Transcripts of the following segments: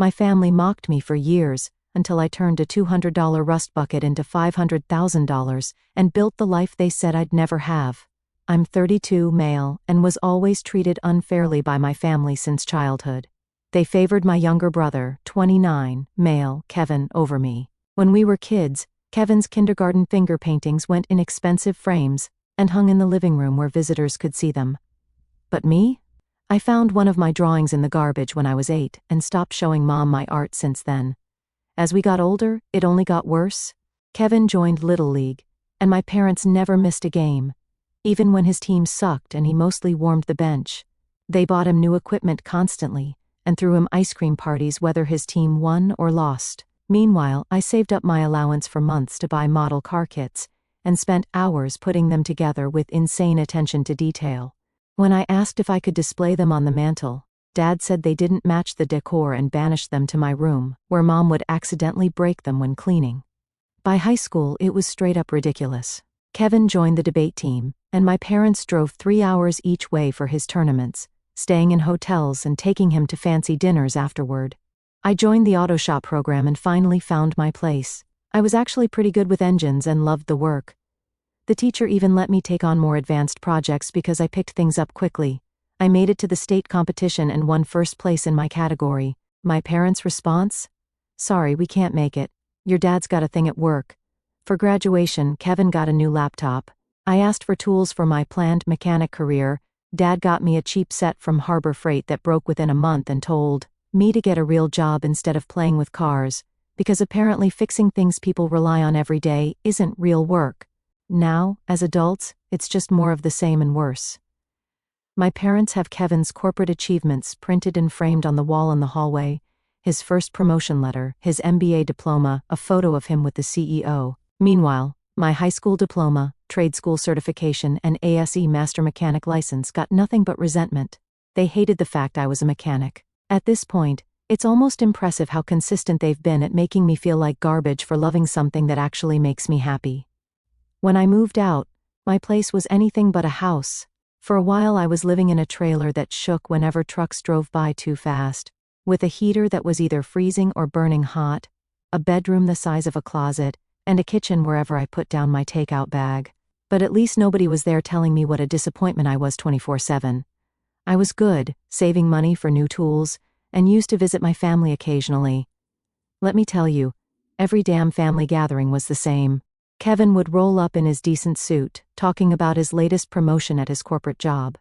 My family mocked me for years, until I turned a $200 rust bucket into $500,000 and built the life they said I'd never have. I'm 32, male, and was always treated unfairly by my family since childhood. They favored my younger brother, 29, male, Kevin, over me. When we were kids, Kevin's kindergarten finger paintings went in expensive frames and hung in the living room where visitors could see them. But me? I found one of my drawings in the garbage when I was 8 and stopped showing Mom my art since then. As we got older, it only got worse. Kevin joined Little League, and my parents never missed a game. Even when his team sucked and he mostly warmed the bench. They bought him new equipment constantly, and threw him ice cream parties whether his team won or lost. Meanwhile, I saved up my allowance for months to buy model car kits, and spent hours putting them together with insane attention to detail. When I asked if I could display them on the mantle, Dad said they didn't match the decor and banished them to my room, where Mom would accidentally break them when cleaning. By high school, it was straight up ridiculous. Kevin joined the debate team, and my parents drove 3 hours each way for his tournaments, staying in hotels and taking him to fancy dinners afterward. I joined the auto shop program and finally found my place. I was actually pretty good with engines and loved the work. The teacher even let me take on more advanced projects because I picked things up quickly. I made it to the state competition and won first place in my category. My parents' response? Sorry, we can't make it. Your dad's got a thing at work. For graduation, Kevin got a new laptop. I asked for tools for my planned mechanic career. Dad got me a cheap set from Harbor Freight that broke within a month and told me to get a real job instead of playing with cars, because apparently fixing things people rely on every day isn't real work. Now, as adults, it's just more of the same and worse. My parents have Kevin's corporate achievements printed and framed on the wall in the hallway, his first promotion letter, his MBA diploma, a photo of him with the CEO. Meanwhile, my high school diploma, trade school certification, and ASE master mechanic license got nothing but resentment. They hated the fact I was a mechanic. At this point, it's almost impressive how consistent they've been at making me feel like garbage for loving something that actually makes me happy. When I moved out, my place was anything but a house. For a while I was living in a trailer that shook whenever trucks drove by too fast, with a heater that was either freezing or burning hot, a bedroom the size of a closet, and a kitchen wherever I put down my takeout bag. But at least nobody was there telling me what a disappointment I was 24/7. I was good, saving money for new tools, and used to visit my family occasionally. Let me tell you, every damn family gathering was the same. Kevin would roll up in his decent suit, talking about his latest promotion at his corporate job.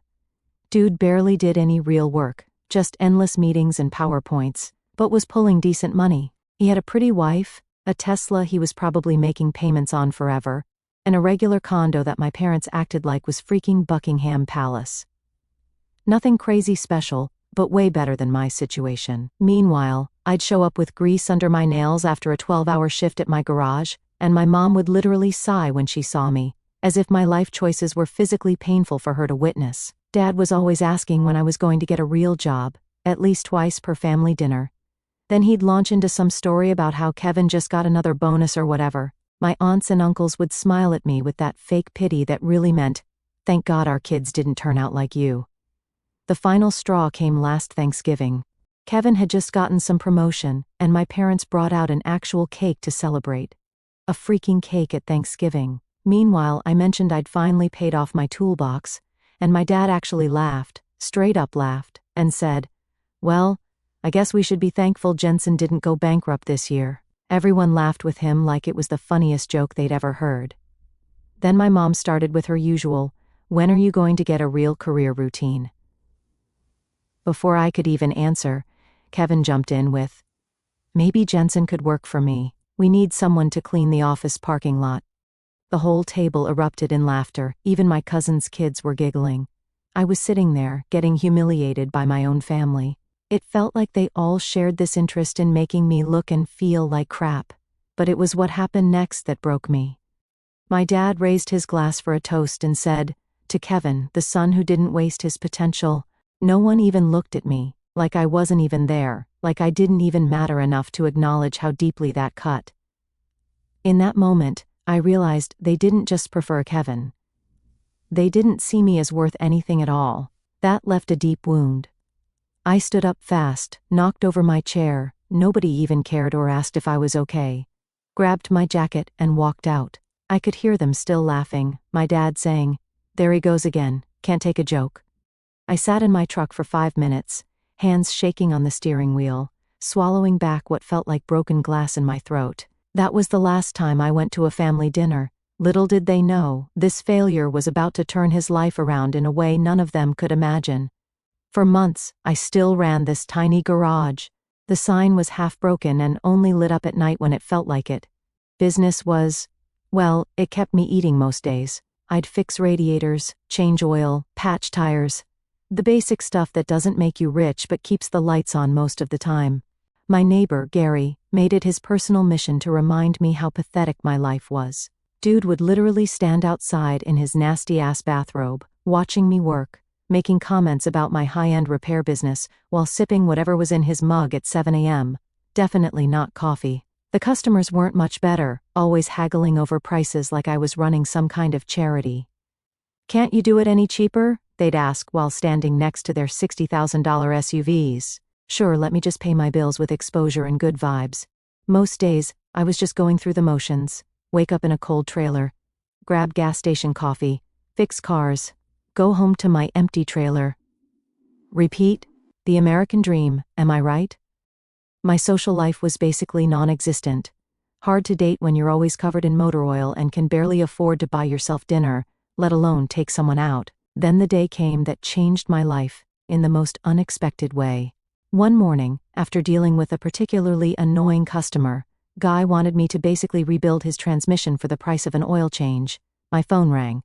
Dude barely did any real work, just endless meetings and PowerPoints, but was pulling decent money. He had a pretty wife, a Tesla he was probably making payments on forever, and a regular condo that my parents acted like was freaking Buckingham Palace. Nothing crazy special, but way better than my situation. Meanwhile, I'd show up with grease under my nails after a 12-hour shift at my garage, and my mom would literally sigh when she saw me, as if my life choices were physically painful for her to witness. Dad was always asking when I was going to get a real job, at least twice per family dinner. Then he'd launch into some story about how Kevin just got another bonus or whatever. My aunts and uncles would smile at me with that fake pity that really meant, "Thank God our kids didn't turn out like you." The final straw came last Thanksgiving. Kevin had just gotten some promotion, and my parents brought out an actual cake to celebrate. A freaking cake at Thanksgiving. Meanwhile, I mentioned I'd finally paid off my toolbox, and my dad actually laughed, straight up laughed, and said, "Well, I guess we should be thankful Jensen didn't go bankrupt this year." Everyone laughed with him like it was the funniest joke they'd ever heard. Then my mom started with her usual, "When are you going to get a real career" routine? Before I could even answer, Kevin jumped in with, "Maybe Jensen could work for me. We need someone to clean the office parking lot." The whole table erupted in laughter, even my cousin's kids were giggling. I was sitting there, getting humiliated by my own family. It felt like they all shared this interest in making me look and feel like crap. But it was what happened next that broke me. My dad raised his glass for a toast and said, "To Kevin, the son who didn't waste his potential." No one even looked at me, like I wasn't even there, like I didn't even matter enough to acknowledge how deeply that cut. In that moment, I realized they didn't just prefer Kevin. They didn't see me as worth anything at all. That left a deep wound. I stood up fast, knocked over my chair, Nobody even cared or asked if I was okay. Grabbed my jacket and walked out. I could hear them still laughing, my dad saying, "There he goes again, can't take a joke." I sat in my truck for 5 minutes, hands shaking on the steering wheel, swallowing back what felt like broken glass in my throat. That was the last time I went to a family dinner. Little did they know, this failure was about to turn his life around in a way none of them could imagine. For months, I still ran this tiny garage. The sign was half broken and only lit up at night when it felt like it. Business was, well, it kept me eating most days. I'd fix radiators, change oil, patch tires. The basic stuff that doesn't make you rich but keeps the lights on most of the time. My neighbor, Gary, made it his personal mission to remind me how pathetic my life was. Dude would literally stand outside in his nasty-ass bathrobe, watching me work, making comments about my high-end repair business while sipping whatever was in his mug at 7 a.m. Definitely not coffee. The customers weren't much better, always haggling over prices like I was running some kind of charity. "Can't you do it any cheaper?" they'd ask while standing next to their $60,000 SUVs. Sure, let me just pay my bills with exposure and good vibes. Most days, I was just going through the motions. Wake up in a cold trailer, grab gas station coffee, fix cars, go home to my empty trailer. Repeat, the American dream, am I right? My social life was basically non-existent. Hard to date when you're always covered in motor oil and can barely afford to buy yourself dinner, let alone take someone out. Then the day came that changed my life, in the most unexpected way. One morning, after dealing with a particularly annoying customer, Guy wanted me to basically rebuild his transmission for the price of an oil change. My phone rang.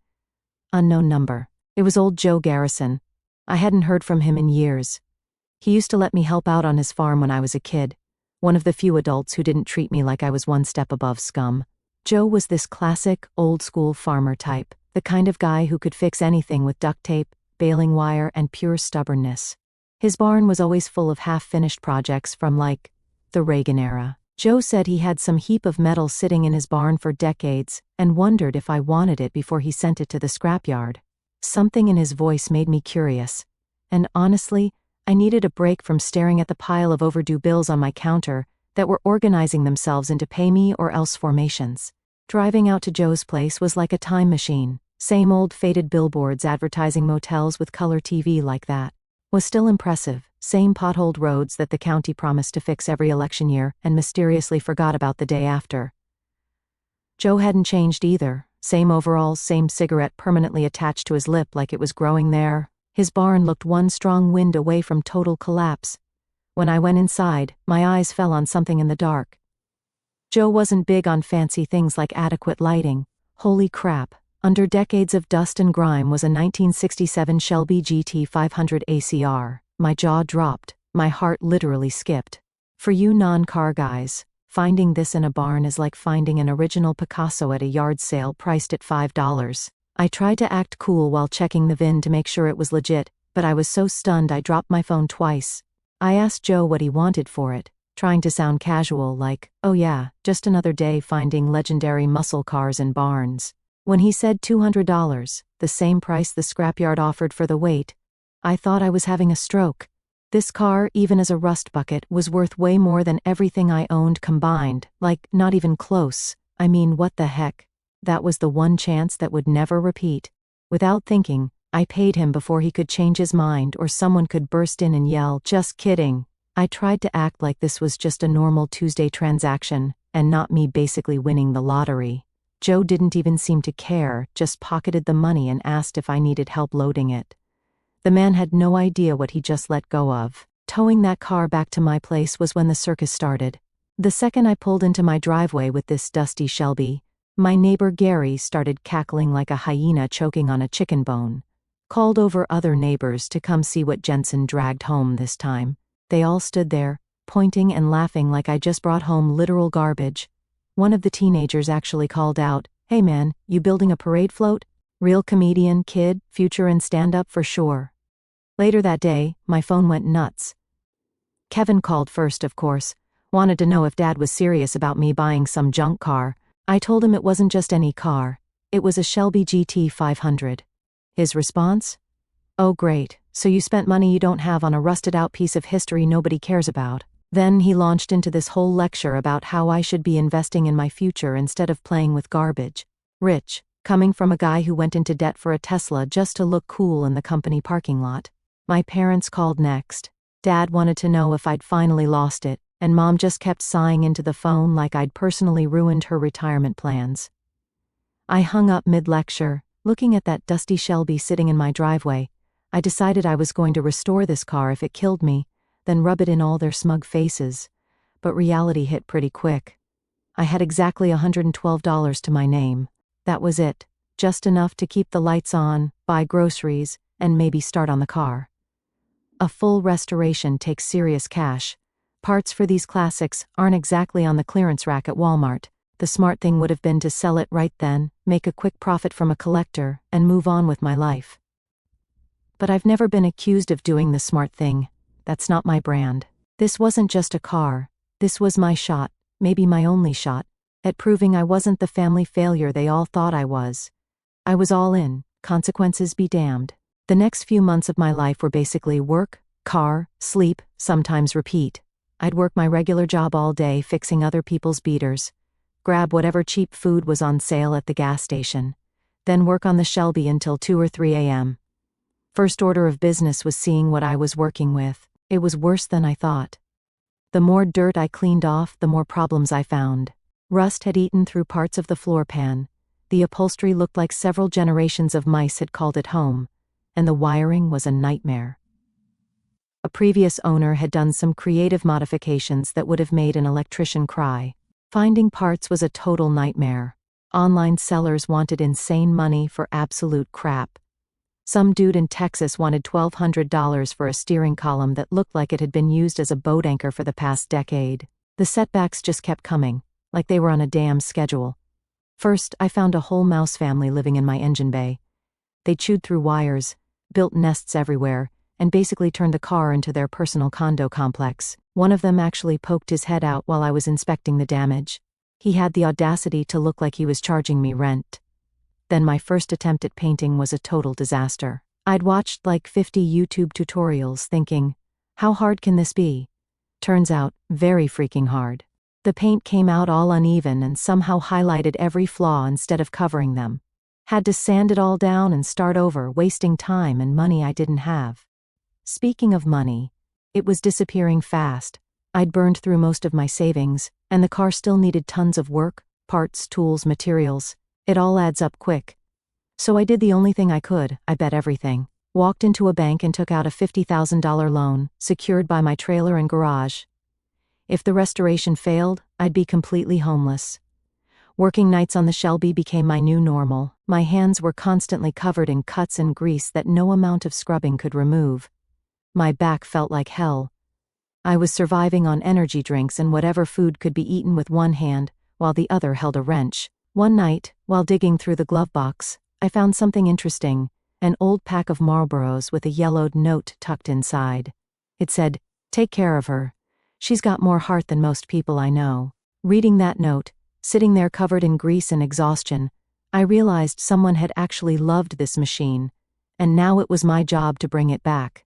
Unknown number. It was old Joe Garrison. I hadn't heard from him in years. He used to let me help out on his farm when I was a kid, one of the few adults who didn't treat me like I was one step above scum. Joe was this classic, old-school farmer type, the kind of guy who could fix anything with duct tape, baling wire, and pure stubbornness. His barn was always full of half-finished projects from, like, the Reagan era. Joe said he had some heap of metal sitting in his barn for decades and wondered if I wanted it before he sent it to the scrapyard. Something in his voice made me curious, and honestly, I needed a break from staring at the pile of overdue bills on my counter that were organizing themselves into pay me or else formations. Driving out to Joe's place was like a time machine. Same old faded billboards advertising motels with color TV like that. Was still impressive. Same potholed roads that the county promised to fix every election year and mysteriously forgot about the day after. Joe hadn't changed either. Same overalls, same cigarette permanently attached to his lip like it was growing there. His barn looked one strong wind away from total collapse. When I went inside, my eyes fell on something in the dark. Joe wasn't big on fancy things like adequate lighting. Holy crap. Under decades of dust and grime was a 1967 Shelby GT 500 ACR. My jaw dropped. My heart literally skipped. For you non-car guys, finding this in a barn is like finding an original Picasso at a yard sale priced at $5. I tried to act cool while checking the VIN to make sure it was legit, but I was so stunned I dropped my phone twice. I asked Joe what he wanted for it, trying to sound casual like, "Oh yeah, just another day finding legendary muscle cars in barns." When he said $200, the same price the scrapyard offered for the weight, I thought I was having a stroke. This car, even as a rust bucket, was worth way more than everything I owned combined, like, not even close. I mean, what the heck? That was the one chance that would never repeat. Without thinking, I paid him before he could change his mind or someone could burst in and yell, "Just kidding." I tried to act like this was just a normal Tuesday transaction, and not me basically winning the lottery. Joe didn't even seem to care, just pocketed the money and asked if I needed help loading it. The man had no idea what he just let go of. Towing that car back to my place was when the circus started. The second I pulled into my driveway with this dusty Shelby, my neighbor Gary started cackling like a hyena choking on a chicken bone. Called over other neighbors to come see what Jensen dragged home this time. They all stood there, pointing and laughing like I just brought home literal garbage. One of the teenagers actually called out, "Hey man, you building a parade float? Real comedian, kid, future in stand-up for sure." Later that day, my phone went nuts. Kevin called first, of course. Wanted to know if Dad was serious about me buying some junk car. I told him it wasn't just any car. It was a Shelby GT 500. His response? "Oh great, so you spent money you don't have on a rusted-out piece of history nobody cares about." Then he launched into this whole lecture about how I should be investing in my future instead of playing with garbage. Rich, coming from a guy who went into debt for a Tesla just to look cool in the company parking lot. My parents called next. Dad wanted to know if I'd finally lost it, and Mom just kept sighing into the phone like I'd personally ruined her retirement plans. I hung up mid-lecture, looking at that dusty Shelby sitting in my driveway. I decided I was going to restore this car if it killed me, then rub it in all their smug faces. But reality hit pretty quick. I had exactly $112 to my name. That was it, just enough to keep the lights on, buy groceries, and maybe start on the car. A full restoration takes serious cash. Parts for these classics aren't exactly on the clearance rack at Walmart. The smart thing would have been to sell it right then, make a quick profit from a collector, and move on with my life. But I've never been accused of doing the smart thing. That's not my brand. This wasn't just a car. This was my shot, maybe my only shot, at proving I wasn't the family failure they all thought I was. I was all in, consequences be damned. The next few months of my life were basically work, car, sleep, sometimes repeat. I'd work my regular job all day fixing other people's beaters, grab whatever cheap food was on sale at the gas station, then work on the Shelby until 2 or 3 a.m. First order of business was seeing what I was working with. It was worse than I thought. The more dirt I cleaned off, the more problems I found. Rust had eaten through parts of the floor pan. The upholstery looked like several generations of mice had called it home, and the wiring was a nightmare. A previous owner had done some creative modifications that would have made an electrician cry. Finding parts was a total nightmare. Online sellers wanted insane money for absolute crap. Some dude in Texas wanted $1,200 for a steering column that looked like it had been used as a boat anchor for the past decade. The setbacks just kept coming, like they were on a damn schedule. First, I found a whole mouse family living in my engine bay. They chewed through wires, built nests everywhere, and basically turned the car into their personal condo complex. One of them actually poked his head out while I was inspecting the damage. He had the audacity to look like he was charging me rent. Then my first attempt at painting was a total disaster. I'd watched like 50 YouTube tutorials thinking, how hard can this be? Turns out, very freaking hard. The paint came out all uneven and somehow highlighted every flaw instead of covering them. Had to sand it all down and start over, wasting time and money I didn't have. Speaking of money, it was disappearing fast. I'd burned through most of my savings, and the car still needed tons of work, parts, tools, materials. It all adds up quick. So I did the only thing I could, I bet everything. Walked into a bank and took out a $50,000 loan, secured by my trailer and garage. If the restoration failed, I'd be completely homeless. Working nights on the Shelby became my new normal. My hands were constantly covered in cuts and grease that no amount of scrubbing could remove. My back felt like hell. I was surviving on energy drinks and whatever food could be eaten with one hand, while the other held a wrench. One night, while digging through the glove box, I found something interesting, an old pack of Marlboros with a yellowed note tucked inside. It said, "Take care of her. She's got more heart than most people I know." Reading that note, sitting there covered in grease and exhaustion, I realized someone had actually loved this machine, and now it was my job to bring it back.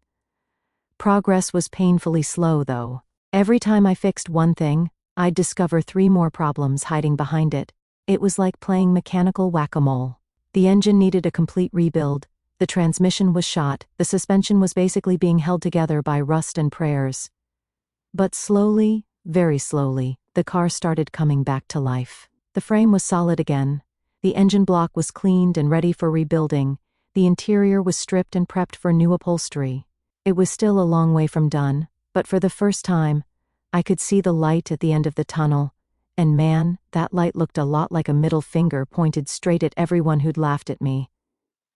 Progress was painfully slow, though. Every time I fixed one thing, I'd discover 3 more problems hiding behind it. It was like playing mechanical whack-a-mole. The engine needed a complete rebuild, the transmission was shot, the suspension was basically being held together by rust and prayers. But slowly, very slowly, the car started coming back to life. The frame was solid again. The engine block was cleaned and ready for rebuilding. The interior was stripped and prepped for new upholstery. It was still a long way from done, but for the first time, I could see the light at the end of the tunnel, and man, that light looked a lot like a middle finger pointed straight at everyone who'd laughed at me.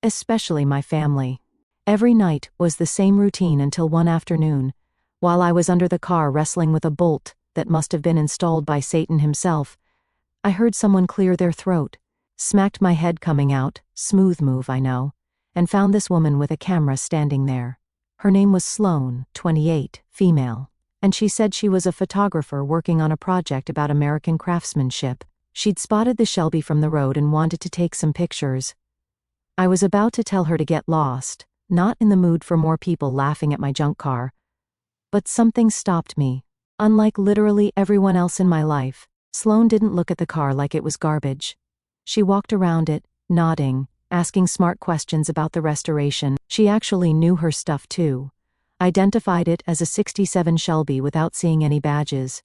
Especially my family. Every night was the same routine until one afternoon, while I was under the car wrestling with a bolt that must have been installed by Satan himself. I heard someone clear their throat, smacked my head coming out, smooth move I know, and found this woman with a camera standing there. Her name was Sloane, 28, female, and she said she was a photographer working on a project about American craftsmanship. She'd spotted the Shelby from the road and wanted to take some pictures. I was about to tell her to get lost, not in the mood for more people laughing at my junk car. But something stopped me. Unlike literally everyone else in my life, Sloane didn't look at the car like it was garbage. She walked around it, nodding, asking smart questions about the restoration. She actually knew her stuff too. Identified it as a '67 Shelby without seeing any badges.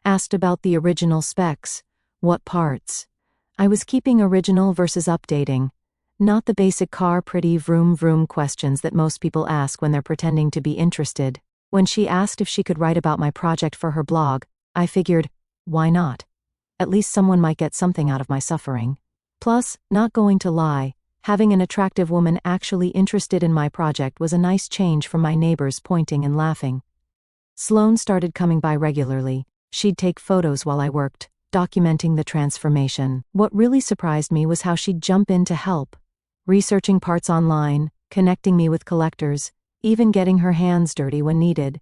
Asked about the original specs. What parts? I was keeping original versus updating. Not the basic car pretty vroom vroom questions that most people ask when they're pretending to be interested. When she asked if she could write about my project for her blog, I figured, why not? At least someone might get something out of my suffering. Plus, not going to lie, having an attractive woman actually interested in my project was a nice change from my neighbors pointing and laughing. Sloane started coming by regularly. She'd take photos while I worked, documenting the transformation. What really surprised me was how she'd jump in to help. Researching parts online, connecting me with collectors, even getting her hands dirty when needed.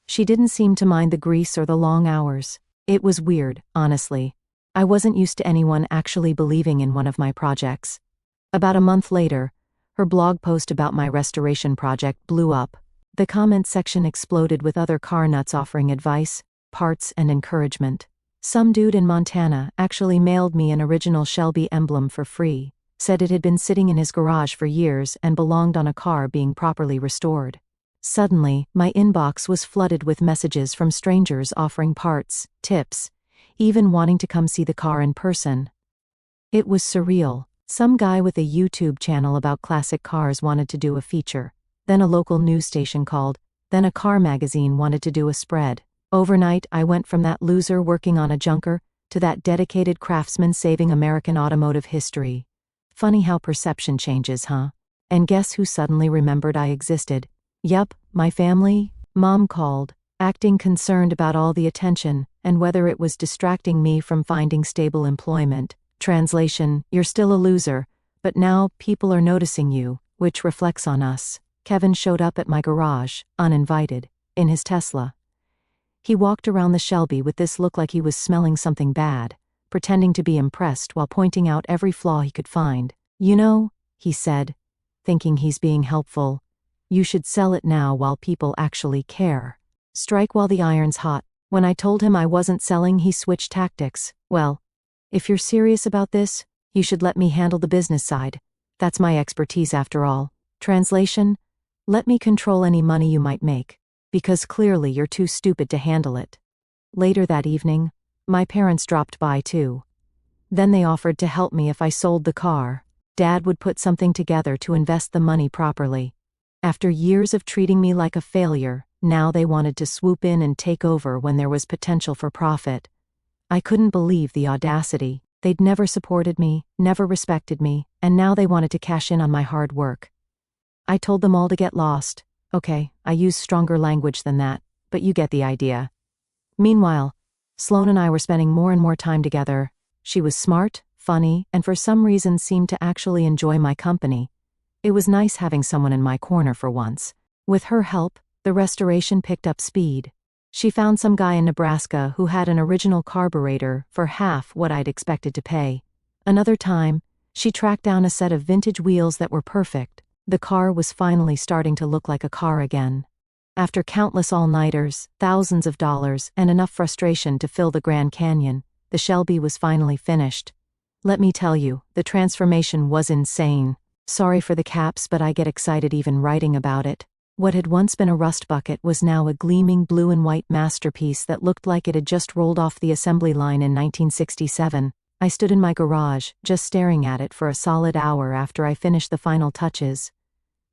She didn't seem to mind the grease or the long hours. It was weird, honestly. I wasn't used to anyone actually believing in one of my projects. About a month later, her blog post about my restoration project blew up. The comment section exploded with other car nuts offering advice, parts, and encouragement. Some dude in Montana actually mailed me an original Shelby emblem for free. Said it had been sitting in his garage for years and belonged on a car being properly restored. Suddenly, my inbox was flooded with messages from strangers offering parts, tips, even wanting to come see the car in person. It was surreal. Some guy with a YouTube channel about classic cars wanted to do a feature. Then a local news station called. Then a car magazine wanted to do a spread. Overnight, I went from that loser working on a junker to that dedicated craftsman saving American automotive history. Funny how perception changes, huh? And guess who suddenly remembered I existed? Yup, my family. Mom called, acting concerned about all the attention, and whether it was distracting me from finding stable employment. Translation, you're still a loser, but now people are noticing you, which reflects on us. Kevin showed up at my garage, uninvited, in his Tesla. He walked around the Shelby with this look like he was smelling something bad, pretending to be impressed while pointing out every flaw he could find. You know, he said, thinking he's being helpful, you should sell it now while people actually care. Strike while the iron's hot. When I told him I wasn't selling, he switched tactics. Well, if you're serious about this, you should let me handle the business side. That's my expertise after all. Translation, let me control any money you might make, because clearly you're too stupid to handle it. Later that evening, my parents dropped by too. Then they offered to help me if I sold the car. Dad would put something together to invest the money properly. After years of treating me like a failure, now they wanted to swoop in and take over when there was potential for profit. I couldn't believe the audacity. They'd never supported me, never respected me, and now they wanted to cash in on my hard work. I told them all to get lost. Okay, I used stronger language than that, but you get the idea. Meanwhile, Sloane and I were spending more and more time together. She was smart, funny, and for some reason seemed to actually enjoy my company. It was nice having someone in my corner for once. With her help, the restoration picked up speed. She found some guy in Nebraska who had an original carburetor for half what I'd expected to pay. Another time, she tracked down a set of vintage wheels that were perfect. The car was finally starting to look like a car again. After countless all-nighters, thousands of dollars, and enough frustration to fill the Grand Canyon, the Shelby was finally finished. Let me tell you, the transformation was insane. Sorry for the caps, but I get excited even writing about it. What had once been a rust bucket was now a gleaming blue and white masterpiece that looked like it had just rolled off the assembly line in 1967. I stood in my garage, just staring at it for a solid hour after I finished the final touches.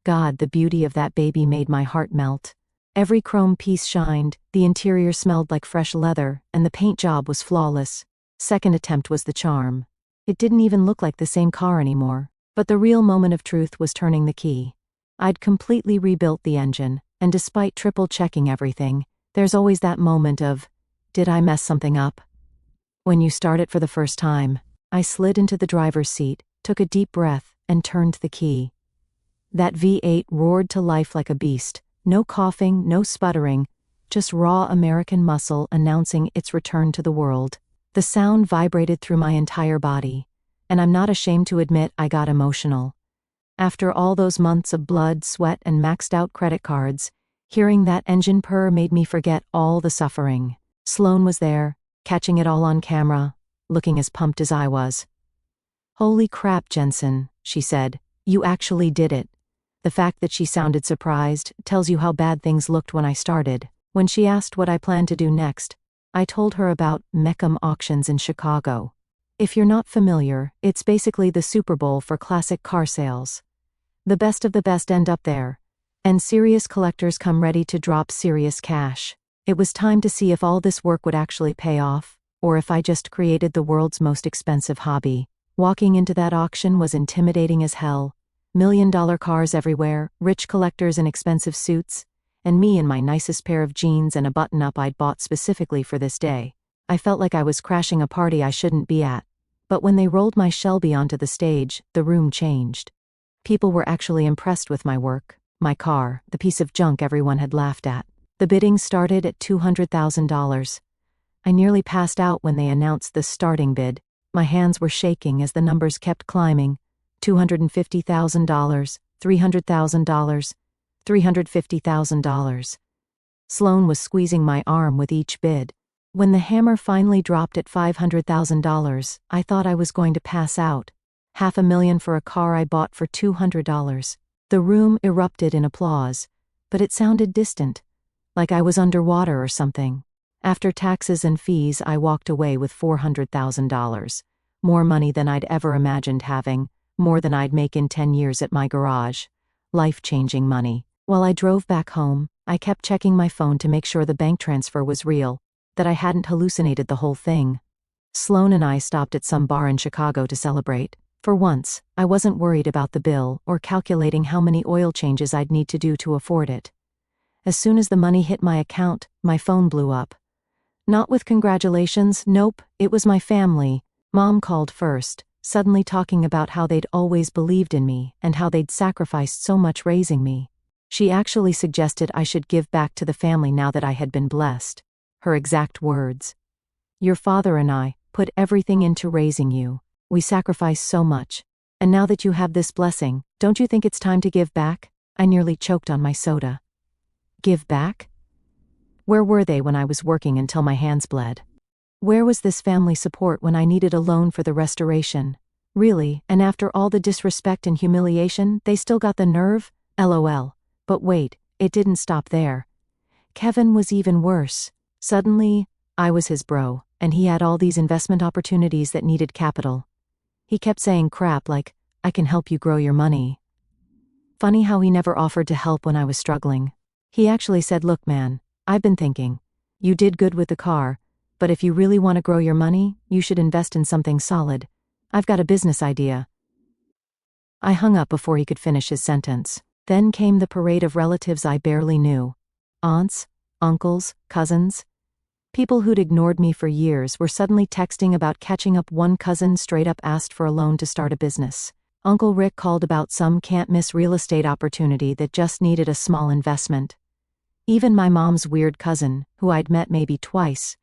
God, the beauty of that baby made my heart melt. Every chrome piece shined, the interior smelled like fresh leather, and the paint job was flawless. Second attempt was the charm. It didn't even look like the same car anymore. But the real moment of truth was turning the key. I'd completely rebuilt the engine, and despite triple-checking everything, there's always that moment of, did I mess something up? When you start it for the first time, I slid into the driver's seat, took a deep breath, and turned the key. That V8 roared to life like a beast. No coughing, no sputtering, just raw American muscle announcing its return to the world. The sound vibrated through my entire body, and I'm not ashamed to admit I got emotional. After all those months of blood, sweat, and maxed-out credit cards, Hearing that engine purr made me forget all the suffering. Sloane was there, catching it all on camera, looking as pumped as I was. "Holy crap, Jensen," she said. "You actually did it." The fact that she sounded surprised tells you how bad things looked when I started. When she asked what I planned to do next, I told her about Mecum Auctions in Chicago. If you're not familiar, it's basically the Super Bowl for classic car sales. The best of the best end up there, and serious collectors come ready to drop serious cash. It was time to see if all this work would actually pay off, or if I just created the world's most expensive hobby. Walking into that auction was intimidating as hell. $1 million cars everywhere, rich collectors in expensive suits, and me in my nicest pair of jeans and a button-up I'd bought specifically for this day. I felt like I was crashing a party I shouldn't be at. But when they rolled my Shelby onto the stage, the room changed. People were actually impressed with my work, my car, the piece of junk everyone had laughed at. The bidding started at $200,000. I nearly passed out when they announced the starting bid. My hands were shaking as the numbers kept climbing. $250,000, $300,000, $350,000. Sloane was squeezing my arm with each bid. When the hammer finally dropped at $500,000, I thought I was going to pass out. $500,000 for a car I bought for $200. The room erupted in applause, but it sounded distant, like I was underwater or something. After taxes and fees, I walked away with $400,000. More money than I'd ever imagined having, more than I'd make in 10 years at my garage. Life-changing money. While I drove back home, I kept checking my phone to make sure the bank transfer was real, that I hadn't hallucinated the whole thing. Sloane and I stopped at some bar in Chicago to celebrate. For once, I wasn't worried about the bill or calculating how many oil changes I'd need to do to afford it. As soon as the money hit my account, my phone blew up. Not with congratulations, nope, it was my family. Mom called first, suddenly talking about how they'd always believed in me and how they'd sacrificed so much raising me. She actually suggested I should give back to the family now that I had been blessed. Her exact words: "Your father and I put everything into raising you. We sacrificed so much. And now that you have this blessing, don't you think it's time to give back?" I nearly choked on my soda. Give back? Where were they when I was working until my hands bled? Where was this family support when I needed a loan for the restoration? Really, and after all the disrespect and humiliation, they still got the nerve? LOL. But wait, it didn't stop there. Kevin was even worse. Suddenly, I was his bro, and he had all these investment opportunities that needed capital. He kept saying crap like, "I can help you grow your money." Funny how he never offered to help when I was struggling. He actually said, "Look man, I've been thinking. You did good with the car, but if you really want to grow your money, you should invest in something solid. I've got a business idea." I hung up before he could finish his sentence. Then came the parade of relatives I barely knew. Aunts, uncles, cousins. People who'd ignored me for years were suddenly texting about catching up. One cousin straight up asked for a loan to start a business. Uncle Rick called about some can't-miss real estate opportunity that just needed a small investment. Even my mom's weird cousin, who I'd met maybe twice,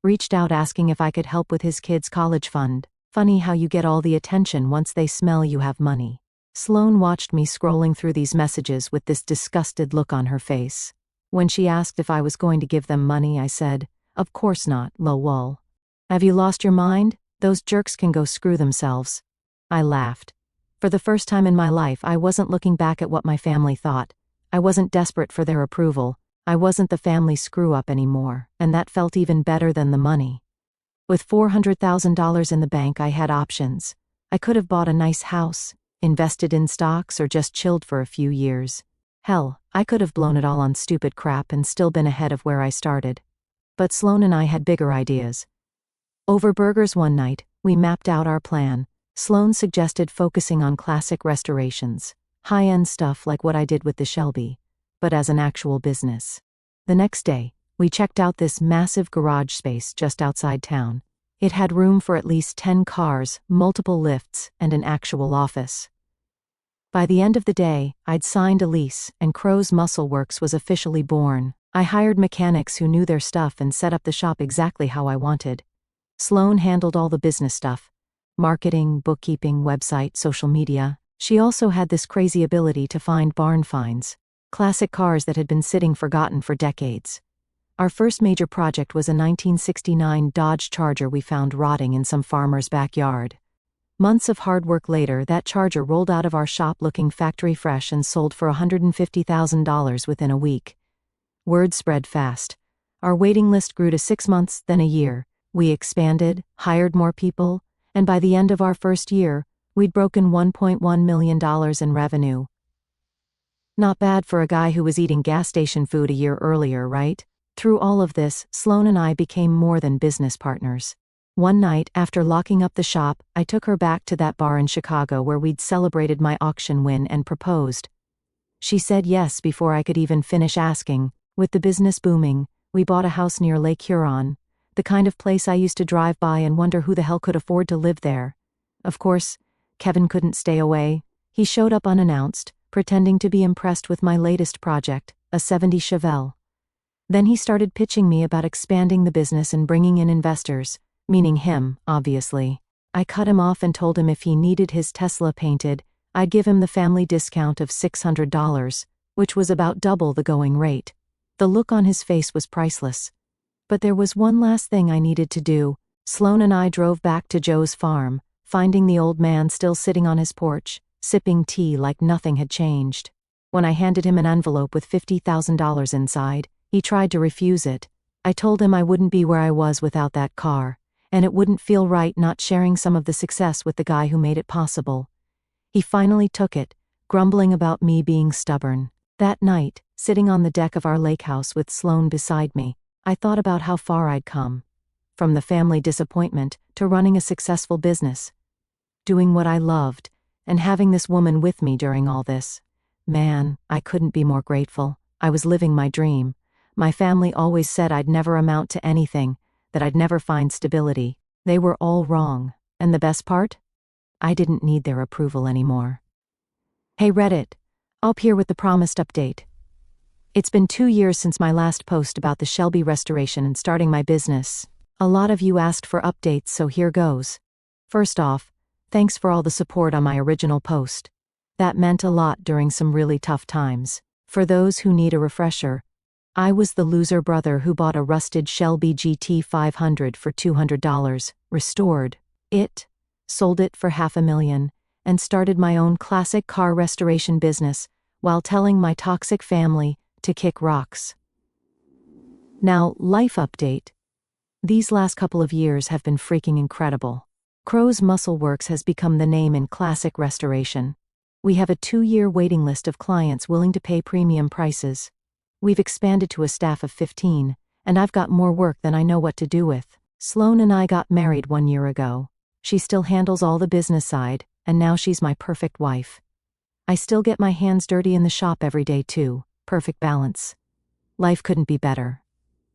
reached out asking if I could help with his kid's college fund. Funny how you get all the attention once they smell you have money. Sloane watched me scrolling through these messages with this disgusted look on her face. When she asked if I was going to give them money, I said, "Of course not, lol. Have you lost your mind? Those jerks can go screw themselves." I laughed. For the first time in my life, I wasn't looking back at what my family thought. I wasn't desperate for their approval. I wasn't the family screw-up anymore, and that felt even better than the money. With $400,000 in the bank, I had options. I could have bought a nice house, invested in stocks, or just chilled for a few years. Hell, I could have blown it all on stupid crap and still been ahead of where I started. But Sloane and I had bigger ideas. Over burgers one night, we mapped out our plan. Sloane suggested focusing on classic restorations, high-end stuff like what I did with the Shelby, but as an actual business. The next day, we checked out this massive garage space just outside town. It had room for at least 10 cars, multiple lifts, and an actual office. By the end of the day, I'd signed a lease, and Crow's Muscle Works was officially born. I hired mechanics who knew their stuff and set up the shop exactly how I wanted. Sloane handled all the business stuff: marketing, bookkeeping, website, social media. She also had this crazy ability to find barn finds. Classic cars that had been sitting forgotten for decades. Our first major project was a 1969 Dodge Charger we found rotting in some farmer's backyard. Months of hard work later, that Charger rolled out of our shop looking factory fresh and sold for $150,000 within a week. Word spread fast. Our waiting list grew to 6 months, then a year. We expanded, hired more people, and by the end of our first year, we'd broken $1.1 million in revenue. Not bad for a guy who was eating gas station food a year earlier, right? Through all of this, Sloan and I became more than business partners. One night, after locking up the shop, I took her back to that bar in Chicago where we'd celebrated my auction win and proposed. She said yes before I could even finish asking. With the business booming, we bought a house near Lake Huron, the kind of place I used to drive by and wonder who the hell could afford to live there. Of course, Kevin couldn't stay away. He showed up unannounced, pretending to be impressed with my latest project, a '70 Chevelle. Then he started pitching me about expanding the business and bringing in investors, meaning him, obviously. I cut him off and told him if he needed his Tesla painted, I'd give him the family discount of $600, which was about double the going rate. The look on his face was priceless. But there was one last thing I needed to do. Sloan and I drove back to Joe's farm, finding the old man still sitting on his porch, sipping tea like nothing had changed. When I handed him an envelope with $50,000 inside, he tried to refuse it. I told him I wouldn't be where I was without that car, and it wouldn't feel right not sharing some of the success with the guy who made it possible. He finally took it, grumbling about me being stubborn. That night, sitting on the deck of our lake house with Sloan beside me, I thought about how far I'd come. From the family disappointment to running a successful business. Doing what I loved, and having this woman with me during all this. Man, I couldn't be more grateful. I was living my dream. My family always said I'd never amount to anything, that I'd never find stability. They were all wrong. And the best part? I didn't need their approval anymore. Hey Reddit, up here with the promised update. It's been 2 years since my last post about the Shelby restoration and starting my business. A lot of you asked for updates, so here goes. First off, thanks for all the support on my original post. That meant a lot during some really tough times. For those who need a refresher, I was the loser brother who bought a rusted Shelby GT 500 for $200, restored it, sold it for $500,000, and started my own classic car restoration business while telling my toxic family to kick rocks. Now, life update. These last couple of years have been freaking incredible. Crow's Muscle Works has become the name in classic restoration. We have a 2-year waiting list of clients willing to pay premium prices. We've expanded to a staff of 15, and I've got more work than I know what to do with. Sloan and I got married 1 year ago. She still handles all the business side, and now she's my perfect wife. I still get my hands dirty in the shop every day too. Perfect balance. Life couldn't be better.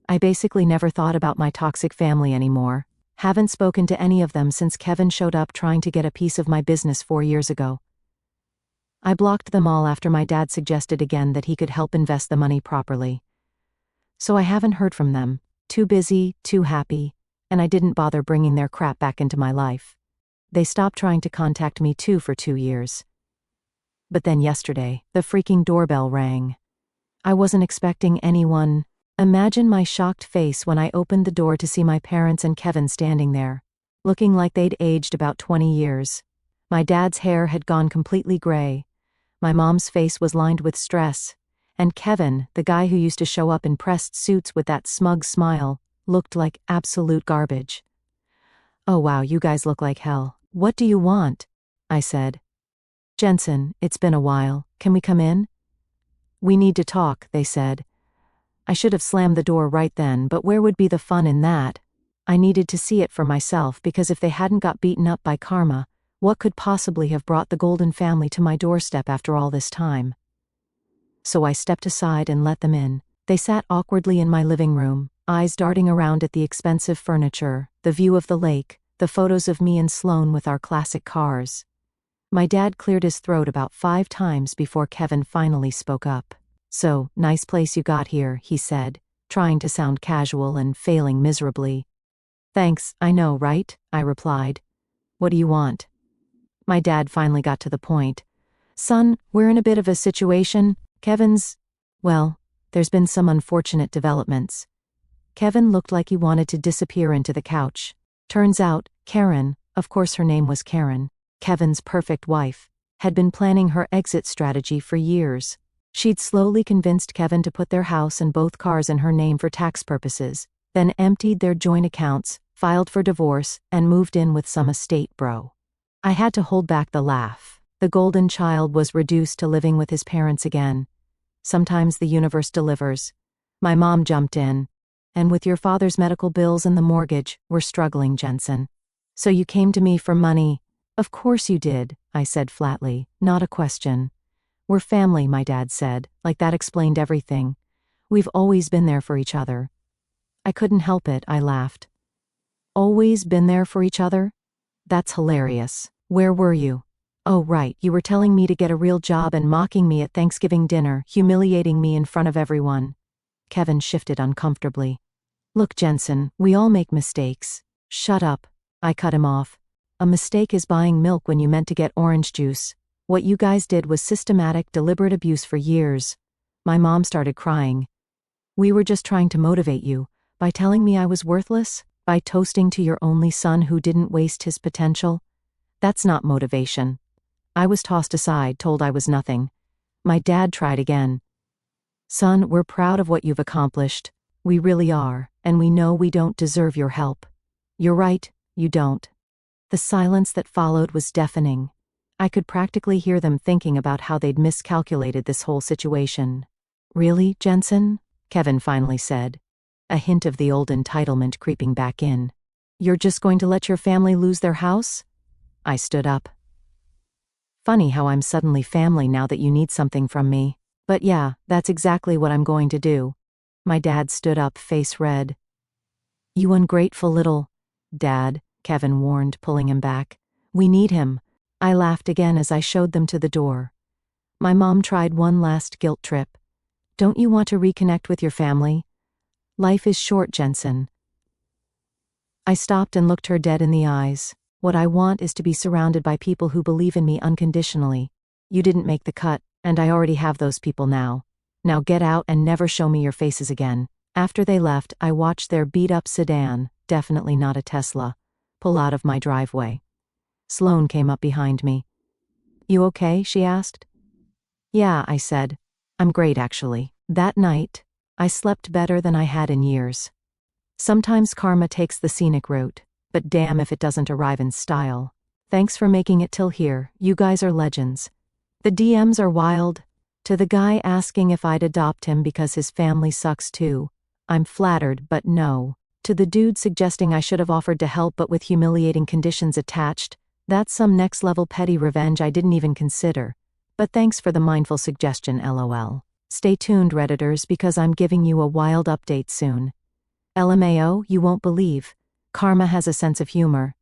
I basically never thought about my toxic family anymore. Haven't spoken to any of them since Kevin showed up trying to get a piece of my business 4 years ago. I blocked them all after my dad suggested again that he could help invest the money properly. So I haven't heard from them. Too busy, too happy, and I didn't bother bringing their crap back into my life. They stopped trying to contact me too for 2 years. But then yesterday, the freaking doorbell rang. I wasn't expecting anyone. Imagine my shocked face when I opened the door to see my parents and Kevin standing there, looking like they'd aged about 20 years. My dad's hair had gone completely gray. My mom's face was lined with stress, and Kevin, the guy who used to show up in pressed suits with that smug smile, looked like absolute garbage. "Oh wow, you guys look like hell. What do you want?" I said. "Jensen, it's been a while. Can we come in?" "We need to talk," they said. I should have slammed the door right then, but where would be the fun in that? I needed to see it for myself because if they hadn't got beaten up by karma, what could possibly have brought the Golden family to my doorstep after all this time? So I stepped aside and let them in. They sat awkwardly in my living room, eyes darting around at the expensive furniture, the view of the lake, the photos of me and Sloan with our classic cars. My dad cleared his throat about 5 times before Kevin finally spoke up. "So, nice place you got here," he said, trying to sound casual and failing miserably. "Thanks, I know, right?" I replied. "What do you want?" My dad finally got to the point. "Son, we're in a bit of a situation. Kevin's Well, there's been some unfortunate developments. Kevin looked like he wanted to disappear into the couch. Turns out, Karen, of course her name was Karen, Kevin's perfect wife, had been planning her exit strategy for years. She'd slowly convinced Kevin to put their house and both cars in her name for tax purposes, then emptied their joint accounts, filed for divorce, and moved in with some estate bro. I had to hold back the laugh. The golden child was reduced to living with his parents again. Sometimes the universe delivers. My mom jumped in. And with your father's medical bills and the mortgage, we're struggling, Jensen. So you came to me for money? Of course you did, I said flatly, not a question. We're family, my dad said, like that explained everything. We've always been there for each other. I couldn't help it, I laughed. Always been there for each other? That's hilarious. Where were you? Oh, right, you were telling me to get a real job and mocking me at Thanksgiving dinner, humiliating me in front of everyone. Kevin shifted uncomfortably. Look, Jensen, we all make mistakes. Shut up. I cut him off. A mistake is buying milk when you meant to get orange juice. What you guys did was systematic, deliberate abuse for years. My mom started crying. We were just trying to motivate you, by telling me I was worthless, by toasting to your only son who didn't waste his potential. That's not motivation. I was tossed aside, told I was nothing. My dad tried again. Son, we're proud of what you've accomplished. We really are, and we know we don't deserve your help. You're right, you don't. The silence that followed was deafening. I could practically hear them thinking about how they'd miscalculated this whole situation. Really, Jensen? Kevin finally said, a hint of the old entitlement creeping back in. You're just going to let your family lose their house? I stood up. Funny how I'm suddenly family now that you need something from me. But yeah, that's exactly what I'm going to do. My dad stood up, face red. You ungrateful little... Dad, Kevin warned, pulling him back. We need him. I laughed again as I showed them to the door. My mom tried one last guilt trip. Don't you want to reconnect with your family? Life is short, Jensen. I stopped and looked her dead in the eyes. What I want is to be surrounded by people who believe in me unconditionally. You didn't make the cut, and I already have those people now. Now get out and never show me your faces again. After they left, I watched their beat-up sedan, definitely not a Tesla, pull out of my driveway. Sloane came up behind me. You okay? She asked. Yeah, I said. I'm great, actually. That night, I slept better than I had in years. Sometimes karma takes the scenic route, but damn if it doesn't arrive in style. Thanks for making it till here, you guys are legends. The DMs are wild. To the guy asking if I'd adopt him because his family sucks too, I'm flattered, but no. To the dude suggesting I should have offered to help but with humiliating conditions attached, that's some next-level petty revenge I didn't even consider. But thanks for the mindful suggestion, LOL. Stay tuned, Redditors, because I'm giving you a wild update soon. LMAO, you won't believe. Karma has a sense of humor,